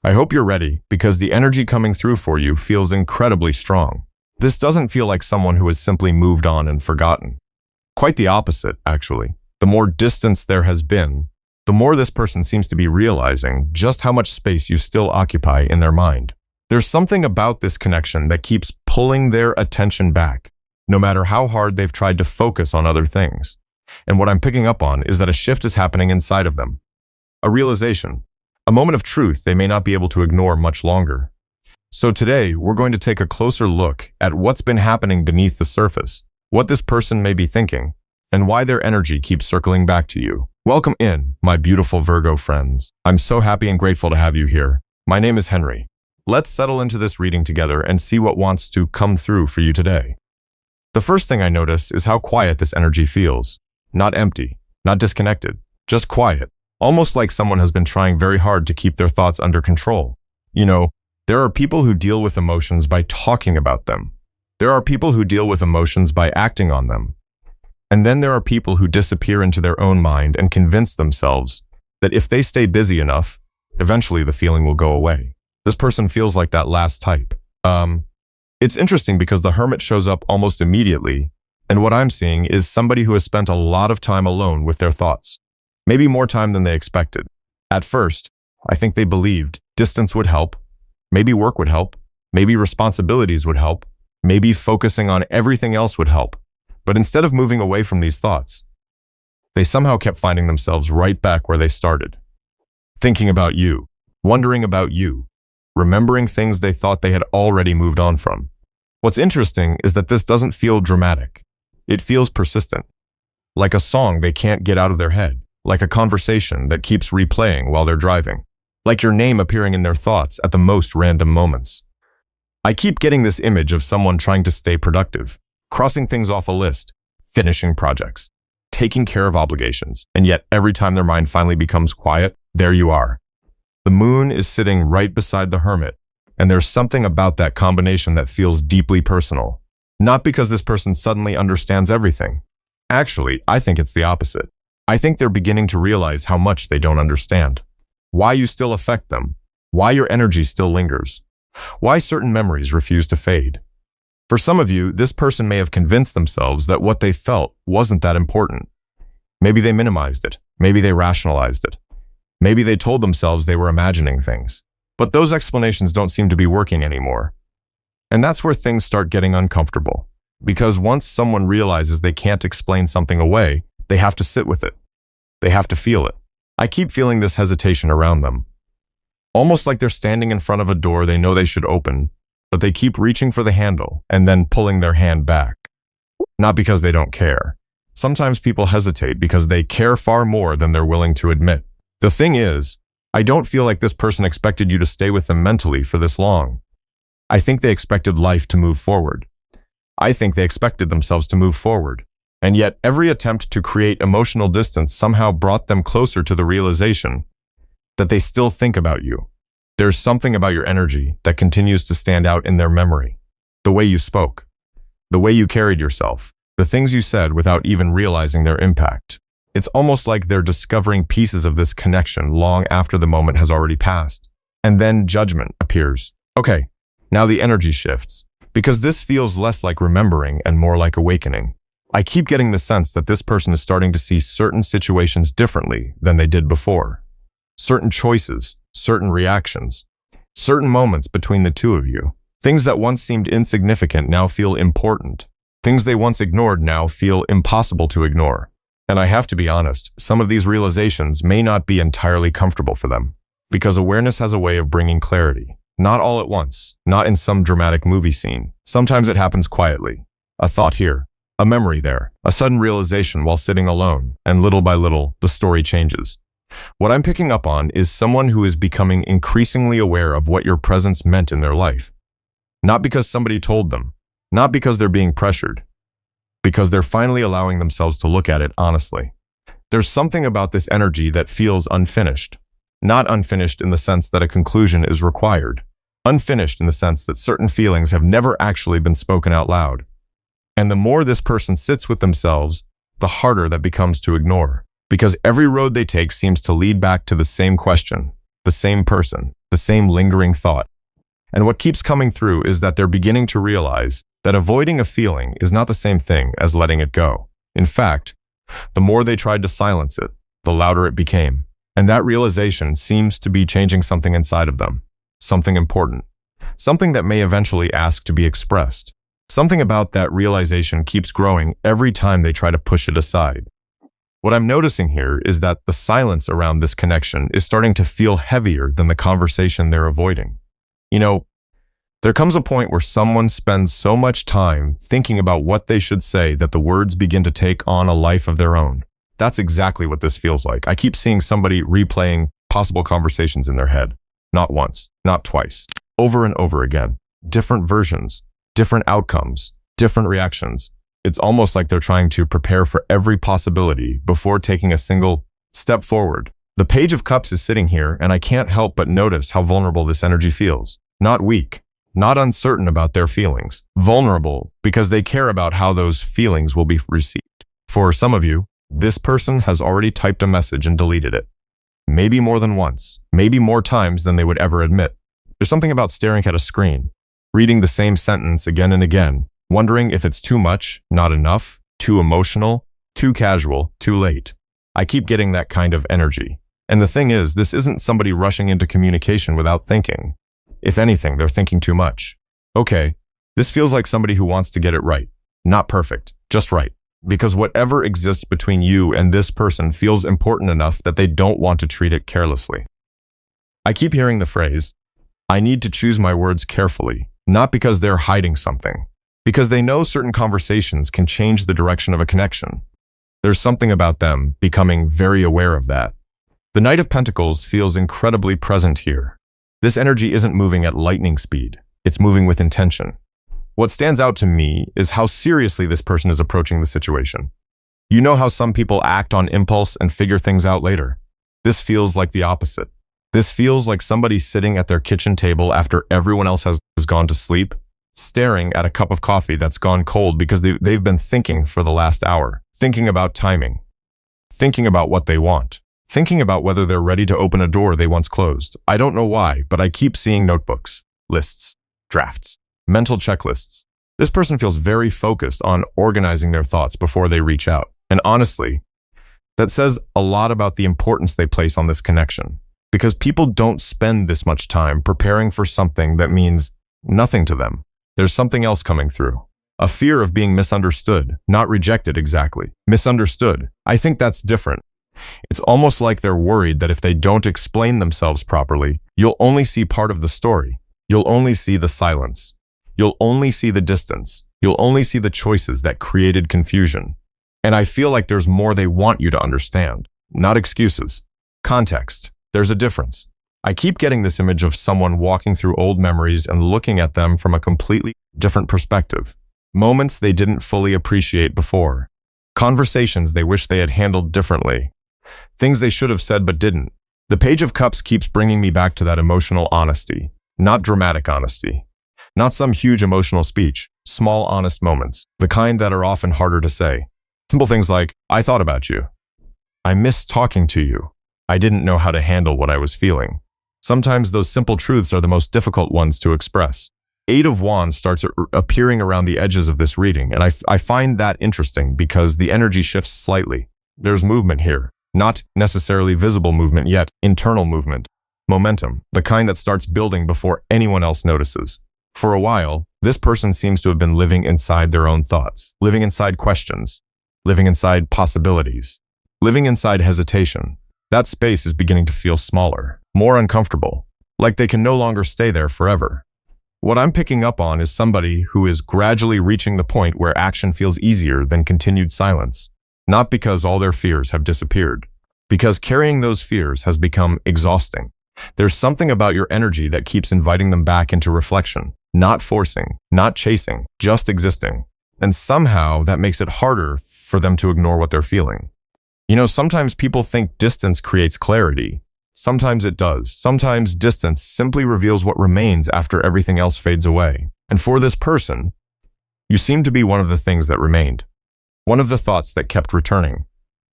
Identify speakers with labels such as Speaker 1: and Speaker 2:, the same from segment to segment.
Speaker 1: I hope you're ready because the energy coming through for you feels incredibly strong. This doesn't feel like someone who has simply moved on and forgotten. Quite the opposite, actually. The more distance there has been, the more this person seems to be realizing just how much space you still occupy in their mind. There's something about this connection that keeps pulling their attention back, no matter how hard they've tried to focus on other things. And what I'm picking up on is that a shift is happening inside of them. A realization, a moment of truth they may not be able to ignore much longer. So today, we're going to take a closer look at what's been happening beneath the surface, what this person may be thinking, and why their energy keeps circling back to you. Welcome in, my beautiful Virgo friends. I'm so happy and grateful to have you here. My name is Henry. Let's settle into this reading together and see what wants to come through for you today. The first thing I notice is how quiet this energy feels. Not empty, not disconnected, just quiet. Almost like someone has been trying very hard to keep their thoughts under control. You know, there are people who deal with emotions by talking about them. There are people who deal with emotions by acting on them. And then there are people who disappear into their own mind and convince themselves that if they stay busy enough, eventually the feeling will go away. This person feels like that last type. It's interesting because the hermit shows up almost immediately, and what I'm seeing is somebody who has spent a lot of time alone with their thoughts. Maybe more time than they expected. At first, I think they believed distance would help, maybe work would help, maybe responsibilities would help, maybe focusing on everything else would help. But instead of moving away from these thoughts, they somehow kept finding themselves right back where they started. Thinking about you, wondering about you, remembering things they thought they had already moved on from. What's interesting is that this doesn't feel dramatic. It feels persistent. Like a song they can't get out of their head. Like a conversation that keeps replaying while they're driving. Like your name appearing in their thoughts at the most random moments. I keep getting this image of someone trying to stay productive, crossing things off a list, finishing projects, taking care of obligations, and yet every time their mind finally becomes quiet, there you are. The moon is sitting right beside the hermit, and there's something about that combination that feels deeply personal. Not because this person suddenly understands everything. Actually, I think it's the opposite. I think they're beginning to realize how much they don't understand. Why you still affect them. Why your energy still lingers. Why certain memories refuse to fade. For some of you, this person may have convinced themselves that what they felt wasn't that important. Maybe they minimized it. Maybe they rationalized it. Maybe they told themselves they were imagining things. But those explanations don't seem to be working anymore. And that's where things start getting uncomfortable. Because once someone realizes they can't explain something away, they have to sit with it. They have to feel it. I keep feeling this hesitation around them. Almost like they're standing in front of a door they know they should open, but they keep reaching for the handle and then pulling their hand back. Not because they don't care. Sometimes people hesitate because they care far more than they're willing to admit. The thing is, I don't feel like this person expected you to stay with them mentally for this long. I think they expected life to move forward. I think they expected themselves to move forward. And yet every attempt to create emotional distance somehow brought them closer to the realization that they still think about you. There's something about your energy that continues to stand out in their memory. The way you spoke, the way you carried yourself, the things you said without even realizing their impact. It's almost like they're discovering pieces of this connection long after the moment has already passed. And then judgment appears. Okay, now the energy shifts, because this feels less like remembering and more like awakening. I keep getting the sense that this person is starting to see certain situations differently than they did before. Certain choices, certain reactions, certain moments between the two of you. Things that once seemed insignificant now feel important. Things they once ignored now feel impossible to ignore. And I have to be honest, some of these realizations may not be entirely comfortable for them. Because awareness has a way of bringing clarity. Not all at once, not in some dramatic movie scene. Sometimes it happens quietly. A thought here. A memory there, a sudden realization while sitting alone, and little by little, the story changes. What I'm picking up on is someone who is becoming increasingly aware of what your presence meant in their life. Not because somebody told them, not because they're being pressured, because they're finally allowing themselves to look at it honestly. There's something about this energy that feels unfinished. Not unfinished in the sense that a conclusion is required. Unfinished in the sense that certain feelings have never actually been spoken out loud. And the more this person sits with themselves, the harder that becomes to ignore. Because every road they take seems to lead back to the same question, the same person. the same lingering thought. And what keeps coming through is that they're beginning to realize that avoiding a feeling is not the same thing as letting it go. In fact, the more they tried to silence it, the louder it became. And that realization seems to be changing something inside of them. Something important. Something that may eventually ask to be expressed. Something about that realization keeps growing every time they try to push it aside. What I'm noticing here is that the silence around this connection is starting to feel heavier than the conversation they're avoiding. You know, there comes a point where someone spends so much time thinking about what they should say that the words begin to take on a life of their own. That's exactly what this feels like. I keep seeing somebody replaying possible conversations in their head. Not once, not twice, over and over again. Different versions, different outcomes, different reactions. It's almost like they're trying to prepare for every possibility before taking a single step forward. The Page of Cups is sitting here, and I can't help but notice how vulnerable this energy feels. Not weak, not uncertain about their feelings. Vulnerable because they care about how those feelings will be received. For some of you, this person has already typed a message and deleted it. Maybe more than once, maybe more times than they would ever admit. There's something about staring at a screen, reading the same sentence again and again, wondering if it's too much, not enough, too emotional, too casual, too late. I keep getting that kind of energy. And the thing is, this isn't somebody rushing into communication without thinking. If anything, they're thinking too much. Okay, this feels like somebody who wants to get it right. Not perfect, just right. Because whatever exists between you and this person feels important enough that they don't want to treat it carelessly. I keep hearing the phrase, I need to choose my words carefully, not because they're hiding something, because they know certain conversations can change the direction of a connection. There's something about them becoming very aware of that. The Knight of Pentacles feels incredibly present here. This energy isn't moving at lightning speed, it's moving with intention. What stands out to me is how seriously this person is approaching the situation. You know how some people act on impulse and figure things out later. This feels like the opposite. This feels like somebody sitting at their kitchen table after everyone else has gone to sleep, staring at a cup of coffee that's gone cold because they've been thinking for the last hour, thinking about timing, thinking about what they want, thinking about whether they're ready to open a door they once closed. I don't know why, but I keep seeing notebooks, lists, drafts, mental checklists. This person feels very focused on organizing their thoughts before they reach out. And honestly, that says a lot about the importance they place on this connection. Because people don't spend this much time preparing for something that means nothing to them. There's something else coming through. A fear of being misunderstood, not rejected exactly. Misunderstood. I think that's different. It's almost like they're worried that if they don't explain themselves properly, you'll only see part of the story. You'll only see the silence. You'll only see the distance. You'll only see the choices that created confusion. And I feel like there's more they want you to understand. Not excuses. Context. There's a difference. I keep getting this image of someone walking through old memories and looking at them from a completely different perspective. Moments they didn't fully appreciate before. Conversations they wish they had handled differently. Things they should have said but didn't. The Page of Cups keeps bringing me back to that emotional honesty. Not dramatic honesty. Not some huge emotional speech. Small, honest moments. The kind that are often harder to say. Simple things like, I thought about you. I missed talking to you. I didn't know how to handle what I was feeling. Sometimes those simple truths are the most difficult ones to express. Eight of Wands starts appearing around the edges of this reading, and I find that interesting because the energy shifts slightly. There's movement here. Not necessarily visible movement yet, internal movement. Momentum, the kind that starts building before anyone else notices. For a while, this person seems to have been living inside their own thoughts, living inside questions, living inside possibilities, living inside hesitation. That space is beginning to feel smaller, more uncomfortable, like they can no longer stay there forever. What I'm picking up on is somebody who is gradually reaching the point where action feels easier than continued silence. Not because all their fears have disappeared, because carrying those fears has become exhausting. There's something about your energy that keeps inviting them back into reflection, not forcing, not chasing, just existing. And somehow that makes it harder for them to ignore what they're feeling. You know, sometimes people think distance creates clarity. Sometimes it does. Sometimes distance simply reveals what remains after everything else fades away. And for this person, you seem to be one of the things that remained. One of the thoughts that kept returning.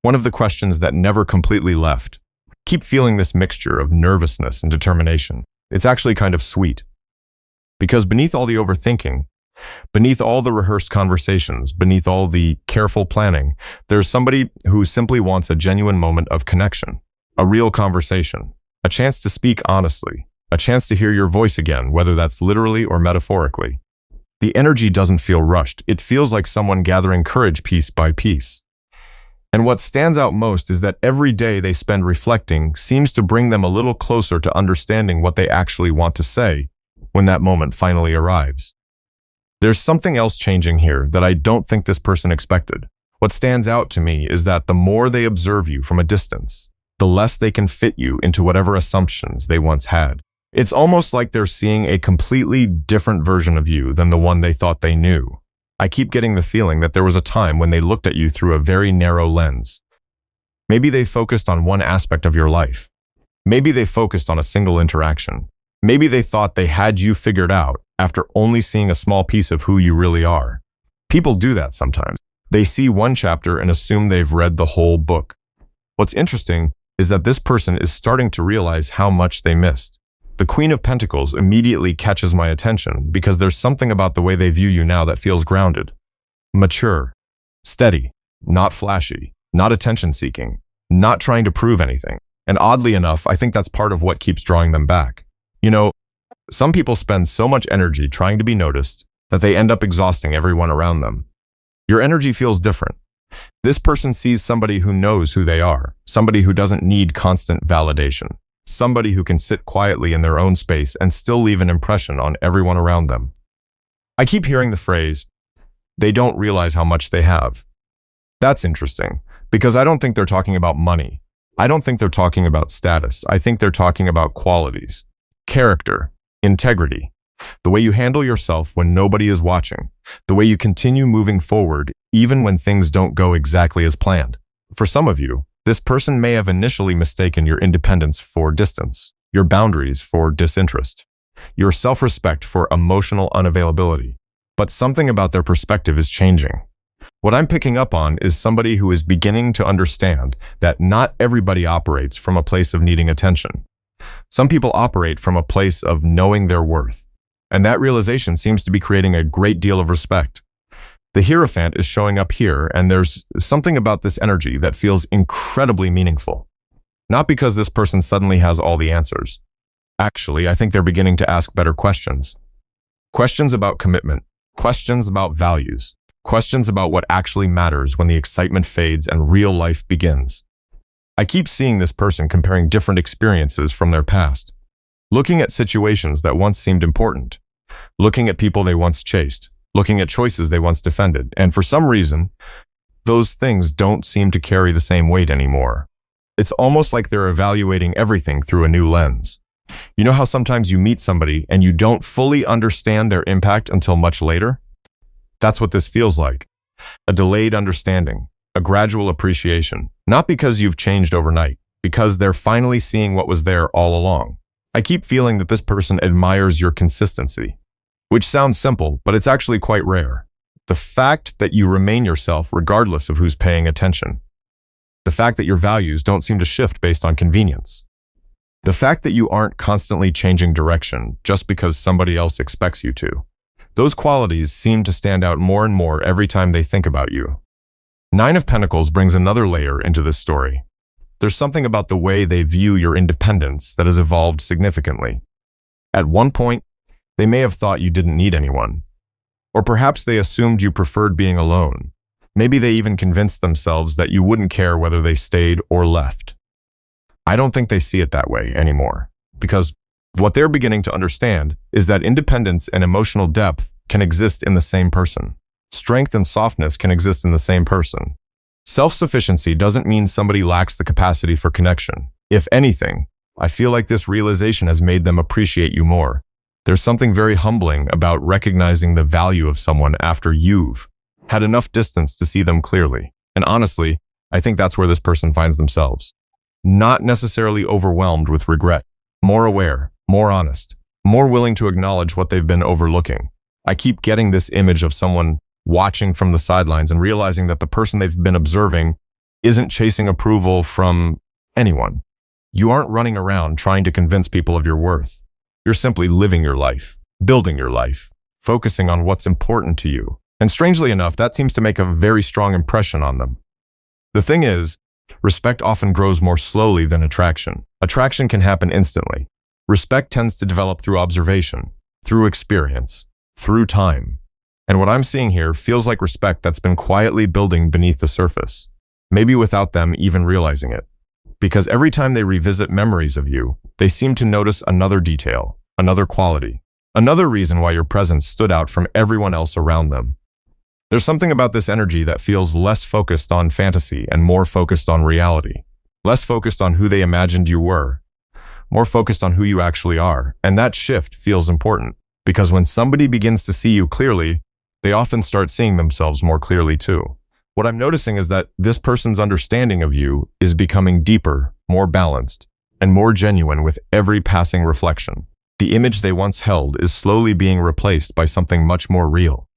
Speaker 1: One of the questions that never completely left. Keep feeling this mixture of nervousness and determination. It's actually kind of sweet. Because beneath all the overthinking, beneath all the rehearsed conversations, beneath all the careful planning, there's somebody who simply wants a genuine moment of connection, a real conversation, a chance to speak honestly, a chance to hear your voice again, whether that's literally or metaphorically. The energy doesn't feel rushed. It feels like someone gathering courage piece by piece. And what stands out most is that every day they spend reflecting seems to bring them a little closer to understanding what they actually want to say when that moment finally arrives. There's something else changing here that I don't think this person expected. What stands out to me is that the more they observe you from a distance, the less they can fit you into whatever assumptions they once had. It's almost like they're seeing a completely different version of you than the one they thought they knew. I keep getting the feeling that there was a time when they looked at you through a very narrow lens. Maybe they focused on one aspect of your life. Maybe they focused on a single interaction. Maybe they thought they had you figured out after only seeing a small piece of who you really are. People do that sometimes. They see one chapter and assume they've read the whole book. What's interesting is that this person is starting to realize how much they missed. The Queen of Pentacles immediately catches my attention because there's something about the way they view you now that feels grounded, mature, steady, not flashy, not attention-seeking, not trying to prove anything. And oddly enough, I think that's part of what keeps drawing them back. You know, some people spend so much energy trying to be noticed that they end up exhausting everyone around them. Your energy feels different. This person sees somebody who knows who they are, somebody who doesn't need constant validation, somebody who can sit quietly in their own space and still leave an impression on everyone around them. I keep hearing the phrase, they don't realize how much they have. That's interesting, because I don't think they're talking about money. I don't think they're talking about status. I think they're talking about qualities, character, integrity, the way you handle yourself when nobody is watching, the way you continue moving forward even when things don't go exactly as planned. For some of you, this person may have initially mistaken your independence for distance, your boundaries for disinterest, your self-respect for emotional unavailability. But something about their perspective is changing. What I'm picking up on is somebody who is beginning to understand that not everybody operates from a place of needing attention. Some people operate from a place of knowing their worth, and that realization seems to be creating a great deal of respect. The Hierophant is showing up here, and there's something about this energy that feels incredibly meaningful. Not because this person suddenly has all the answers. Actually, I think they're beginning to ask better questions. Questions about commitment, questions about values, questions about what actually matters when the excitement fades and real life begins. I keep seeing this person comparing different experiences from their past, looking at situations that once seemed important, looking at people they once chased, looking at choices they once defended, and for some reason, those things don't seem to carry the same weight anymore. It's almost like they're evaluating everything through a new lens. You know how sometimes you meet somebody and you don't fully understand their impact until much later? That's what this feels like. A delayed understanding, a gradual appreciation, not because you've changed overnight, because they're finally seeing what was there all along. I keep feeling that this person admires your consistency, which sounds simple, but it's actually quite rare. The fact that you remain yourself regardless of who's paying attention. The fact that your values don't seem to shift based on convenience. The fact that you aren't constantly changing direction just because somebody else expects you to. Those qualities seem to stand out more and more every time they think about you. Nine of Pentacles brings another layer into this story. There's something about the way they view your independence that has evolved significantly. At one point, they may have thought you didn't need anyone. Or perhaps they assumed you preferred being alone. Maybe they even convinced themselves that you wouldn't care whether they stayed or left. I don't think they see it that way anymore, because what they're beginning to understand is that independence and emotional depth can exist in the same person. Strength and softness can exist in the same person. Self-sufficiency doesn't mean somebody lacks the capacity for connection. If anything, I feel like this realization has made them appreciate you more. There's something very humbling about recognizing the value of someone after you've had enough distance to see them clearly. And honestly, I think that's where this person finds themselves. Not necessarily overwhelmed with regret, more aware, more honest, more willing to acknowledge what they've been overlooking. I keep getting this image of someone watching from the sidelines and realizing that the person they've been observing isn't chasing approval from anyone. You aren't running around trying to convince people of your worth. You're simply living your life, building your life, focusing on what's important to you. And strangely enough, that seems to make a very strong impression on them. The thing is, respect often grows more slowly than attraction. Attraction can happen instantly. Respect tends to develop through observation, through experience, through time. And what I'm seeing here feels like respect that's been quietly building beneath the surface, maybe without them even realizing it. Because every time they revisit memories of you, they seem to notice another detail, another quality, another reason why your presence stood out from everyone else around them. There's something about this energy that feels less focused on fantasy and more focused on reality, less focused on who they imagined you were, more focused on who you actually are. And that shift feels important, because when somebody begins to see you clearly, they often start seeing themselves more clearly too. What I'm noticing is that this person's understanding of you is becoming deeper, more balanced, and more genuine with every passing reflection. The image they once held is slowly being replaced by something much more real,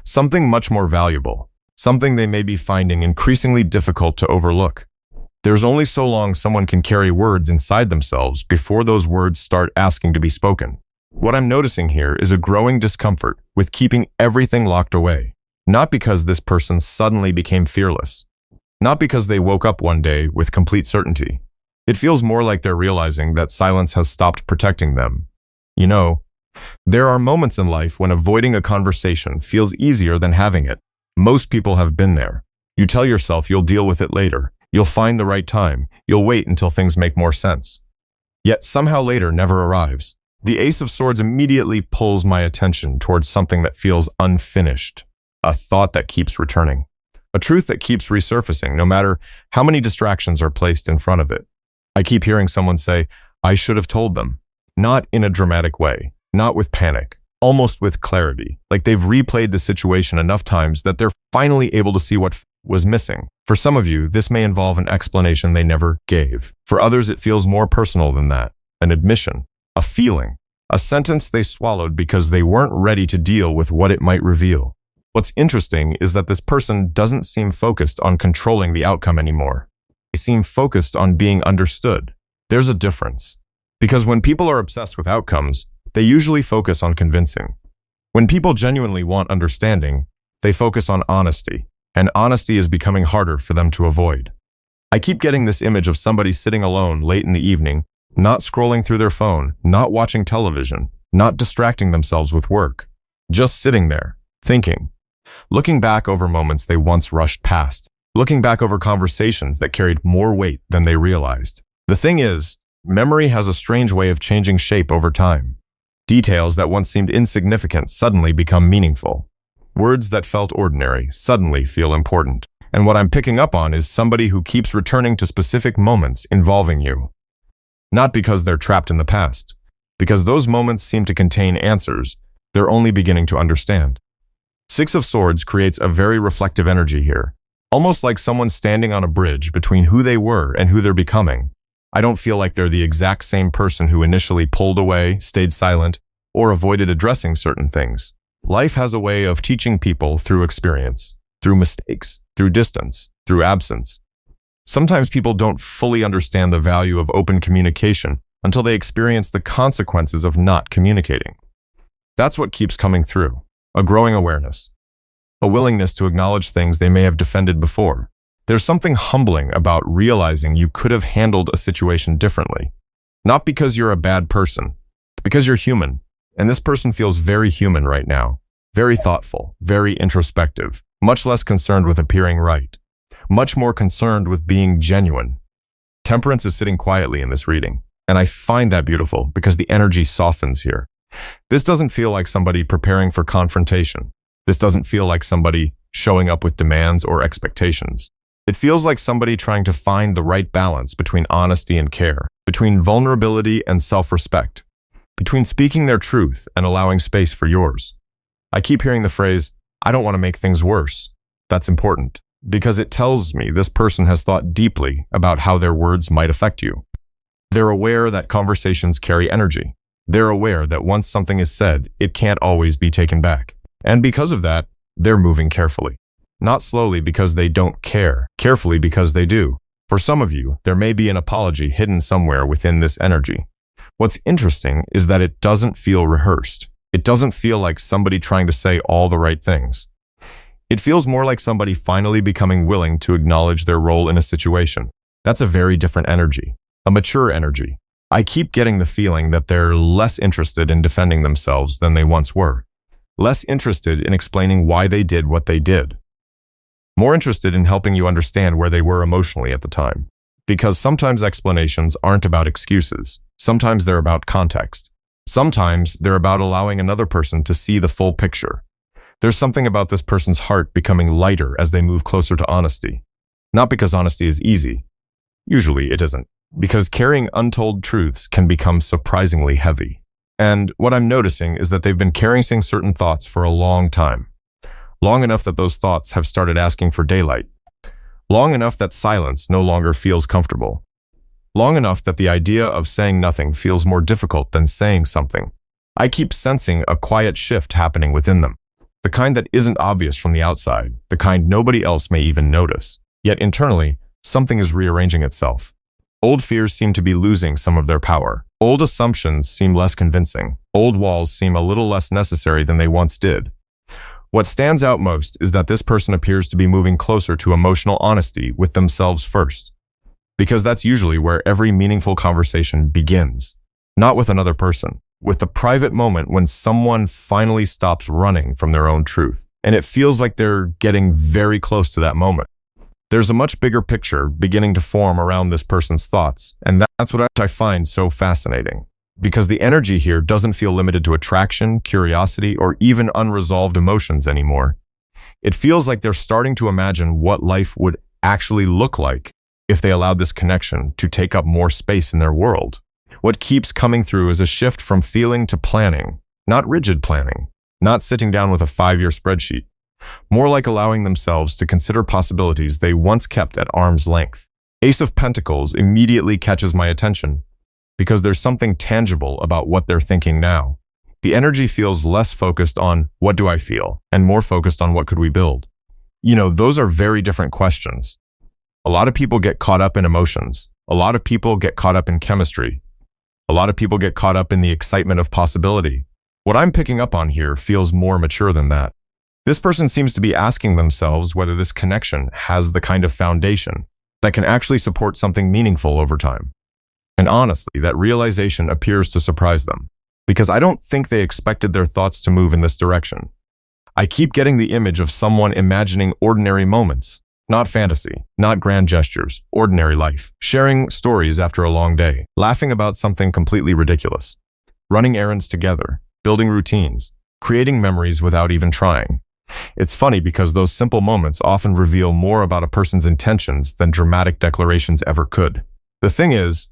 Speaker 1: something much more valuable, something they may be finding increasingly difficult to overlook. There's only so long someone can carry words inside themselves before those words start asking to be spoken. What I'm noticing here is a growing discomfort with keeping everything locked away. Not because this person suddenly became fearless. Not because they woke up one day with complete certainty. It feels more like they're realizing that silence has stopped protecting them. You know, there are moments in life when avoiding a conversation feels easier than having it. Most people have been there. You tell yourself you'll deal with it later. You'll find the right time. You'll wait until things make more sense. Yet somehow later never arrives. The Ace of Swords immediately pulls my attention towards something that feels unfinished. A thought that keeps returning. A truth that keeps resurfacing no matter how many distractions are placed in front of it. I keep hearing someone say, I should have told them. Not in a dramatic way, not with panic, almost with clarity. Like they've replayed the situation enough times that they're finally able to see what was missing. For some of you, this may involve an explanation they never gave. For others, it feels more personal than that. An admission, a feeling, a sentence they swallowed because they weren't ready to deal with what it might reveal. What's interesting is that this person doesn't seem focused on controlling the outcome anymore. They seem focused on being understood. There's a difference. Because when people are obsessed with outcomes, they usually focus on convincing. When people genuinely want understanding, they focus on honesty, and honesty is becoming harder for them to avoid. I keep getting this image of somebody sitting alone late in the evening, not scrolling through their phone, not watching television, not distracting themselves with work, just sitting there, thinking. Looking back over moments they once rushed past, looking back over conversations that carried more weight than they realized. The thing is, memory has a strange way of changing shape over time. Details that once seemed insignificant suddenly become meaningful. Words that felt ordinary suddenly feel important. And what I'm picking up on is somebody who keeps returning to specific moments involving you. Not because they're trapped in the past, because those moments seem to contain answers they're only beginning to understand. Six of Swords creates a very reflective energy here, almost like someone standing on a bridge between who they were and who they're becoming. I don't feel like they're the exact same person who initially pulled away, stayed silent, or avoided addressing certain things. Life has a way of teaching people through experience, through mistakes, through distance, through absence. Sometimes people don't fully understand the value of open communication until they experience the consequences of not communicating. That's what keeps coming through. A growing awareness, a willingness to acknowledge things they may have defended before. There's something humbling about realizing you could have handled a situation differently. Not because you're a bad person, but because you're human. And this person feels very human right now. Very thoughtful, very introspective, much less concerned with appearing right. Much more concerned with being genuine. Temperance is sitting quietly in this reading, and I find that beautiful because the energy softens here. This doesn't feel like somebody preparing for confrontation. This doesn't feel like somebody showing up with demands or expectations. It feels like somebody trying to find the right balance between honesty and care, between vulnerability and self-respect, between speaking their truth and allowing space for yours. I keep hearing the phrase, I don't want to make things worse. That's important, because it tells me this person has thought deeply about how their words might affect you. They're aware that conversations carry energy. They're aware that once something is said, it can't always be taken back. And because of that, they're moving carefully. Not slowly because they don't care, carefully because they do. For some of you, there may be an apology hidden somewhere within this energy. What's interesting is that it doesn't feel rehearsed. It doesn't feel like somebody trying to say all the right things. It feels more like somebody finally becoming willing to acknowledge their role in a situation. That's a very different energy, a mature energy. I keep getting the feeling that they're less interested in defending themselves than they once were, less interested in explaining why they did what they did, more interested in helping you understand where they were emotionally at the time. Because sometimes explanations aren't about excuses. Sometimes they're about context. Sometimes they're about allowing another person to see the full picture. There's something about this person's heart becoming lighter as they move closer to honesty. Not because honesty is easy. Usually it isn't. Because carrying untold truths can become surprisingly heavy. And what I'm noticing is that they've been carrying certain thoughts for a long time. Long enough that those thoughts have started asking for daylight. Long enough that silence no longer feels comfortable. Long enough that the idea of saying nothing feels more difficult than saying something. I keep sensing a quiet shift happening within them. The kind that isn't obvious from the outside, the kind nobody else may even notice. Yet internally, something is rearranging itself. Old fears seem to be losing some of their power. Old assumptions seem less convincing. Old walls seem a little less necessary than they once did. What stands out most is that this person appears to be moving closer to emotional honesty with themselves first. Because that's usually where every meaningful conversation begins. Not with another person, with the private moment when someone finally stops running from their own truth. And it feels like they're getting very close to that moment. There's a much bigger picture beginning to form around this person's thoughts, and that's what I find so fascinating. Because the energy here doesn't feel limited to attraction, curiosity, or even unresolved emotions anymore. It feels like they're starting to imagine what life would actually look like if they allowed this connection to take up more space in their world. What keeps coming through is a shift from feeling to planning, not rigid planning, not sitting down with a 5-year spreadsheet, more like allowing themselves to consider possibilities they once kept at arm's length. Ace of Pentacles immediately catches my attention because there's something tangible about what they're thinking now. The energy feels less focused on what do I feel and more focused on what could we build. Those are very different questions. A lot of people get caught up in emotions. A lot of people get caught up in chemistry. A lot of people get caught up in the excitement of possibility. What I'm picking up on here feels more mature than that. This person seems to be asking themselves whether this connection has the kind of foundation that can actually support something meaningful over time. And honestly, that realization appears to surprise them, because I don't think they expected their thoughts to move in this direction. I keep getting the image of someone imagining ordinary moments, not fantasy, not grand gestures, ordinary life, sharing stories after a long day, laughing about something completely ridiculous, running errands together, building routines, creating memories without even trying. It's funny because those simple moments often reveal more about a person's intentions than dramatic declarations ever could. The thing is,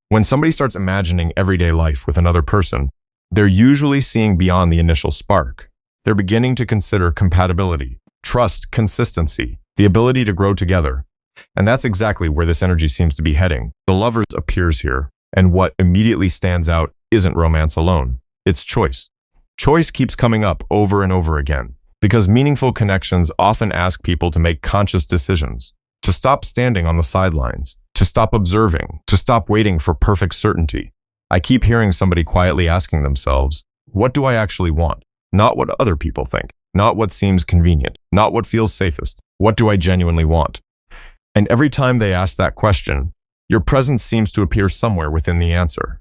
Speaker 1: when somebody starts imagining everyday life with another person, they're usually seeing beyond the initial spark. They're beginning to consider compatibility, trust, consistency, the ability to grow together. And that's exactly where this energy seems to be heading. The Lovers appears here, and what immediately stands out isn't romance alone. It's choice. Choice keeps coming up over and over again, because meaningful connections often ask people to make conscious decisions, to stop standing on the sidelines, to stop observing, to stop waiting for perfect certainty. I keep hearing somebody quietly asking themselves, what do I actually want? Not what other people think, not what seems convenient, not what feels safest. What do I genuinely want? And every time they ask that question, your presence seems to appear somewhere within the answer.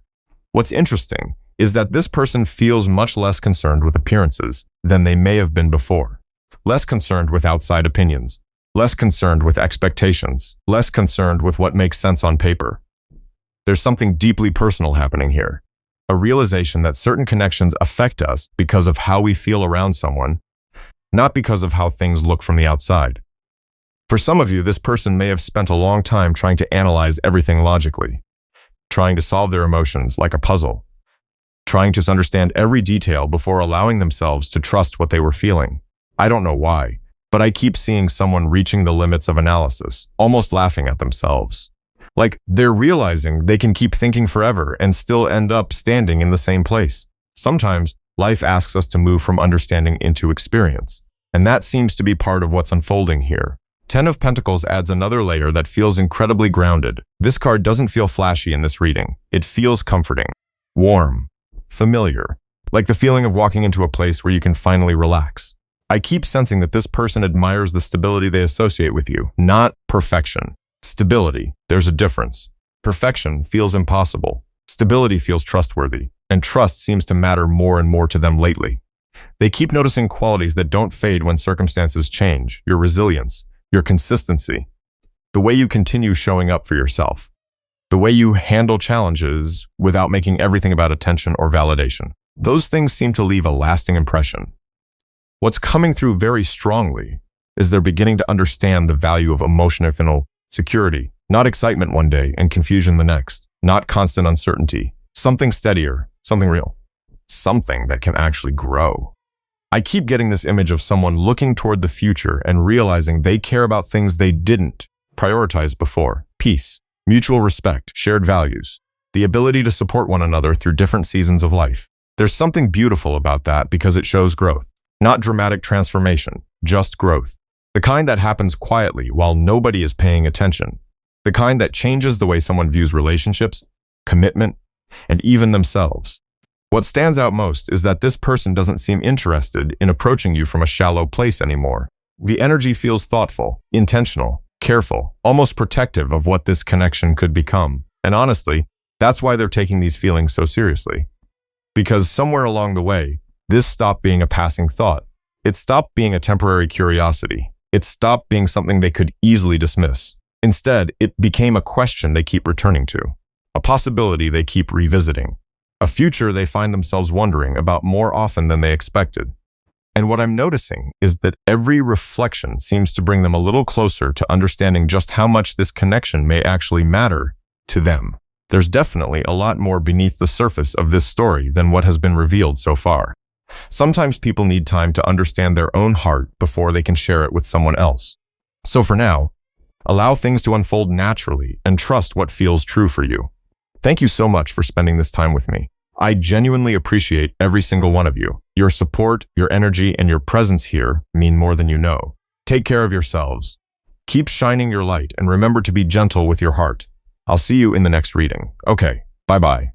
Speaker 1: What's interesting is that this person feels much less concerned with appearances than they may have been before, less concerned with outside opinions, less concerned with expectations, less concerned with what makes sense on paper. There's something deeply personal happening here, a realization that certain connections affect us because of how we feel around someone, not because of how things look from the outside. For some of you, this person may have spent a long time trying to analyze everything logically, trying to solve their emotions like a puzzle, trying to understand every detail before allowing themselves to trust what they were feeling. I don't know why, but I keep seeing someone reaching the limits of analysis, almost laughing at themselves. Like they're realizing they can keep thinking forever and still end up standing in the same place. Sometimes life asks us to move from understanding into experience, and that seems to be part of what's unfolding here. 10 of Pentacles adds another layer that feels incredibly grounded. This card doesn't feel flashy in this reading. It feels comforting. warm, familiar, like the feeling of walking into a place where you can finally relax. I keep sensing that this person admires the stability they associate with you, not perfection. Stability, there's a difference. Perfection feels impossible. Stability feels trustworthy, and trust seems to matter more and more to them lately. They keep noticing qualities that don't fade when circumstances change: your resilience, your consistency, the way you continue showing up for yourself, the way you handle challenges without making everything about attention or validation. Those things seem to leave a lasting impression. What's coming through very strongly is they're beginning to understand the value of emotional security, not excitement one day and confusion the next, not constant uncertainty, something steadier, something real, something that can actually grow. I keep getting this image of someone looking toward the future and realizing they care about things they didn't prioritize before: peace, mutual respect, shared values, the ability to support one another through different seasons of life. There's something beautiful about that because it shows growth. Not dramatic transformation, just growth. The kind that happens quietly while nobody is paying attention. The kind that changes the way someone views relationships, commitment, and even themselves. What stands out most is that this person doesn't seem interested in approaching you from a shallow place anymore. The energy feels thoughtful, intentional, careful, almost protective of what this connection could become. And honestly, that's why they're taking these feelings so seriously. Because somewhere along the way, this stopped being a passing thought. It stopped being a temporary curiosity. It stopped being something they could easily dismiss. Instead, it became a question they keep returning to, a possibility they keep revisiting, a future they find themselves wondering about more often than they expected. And what I'm noticing is that every reflection seems to bring them a little closer to understanding just how much this connection may actually matter to them. There's definitely a lot more beneath the surface of this story than what has been revealed so far. Sometimes people need time to understand their own heart before they can share it with someone else. So for now, allow things to unfold naturally and trust what feels true for you. Thank you so much for spending this time with me. I genuinely appreciate every single one of you. Your support, your energy, and your presence here mean more than you know. Take care of yourselves. Keep shining your light and remember to be gentle with your heart. I'll see you in the next reading. Okay, bye-bye.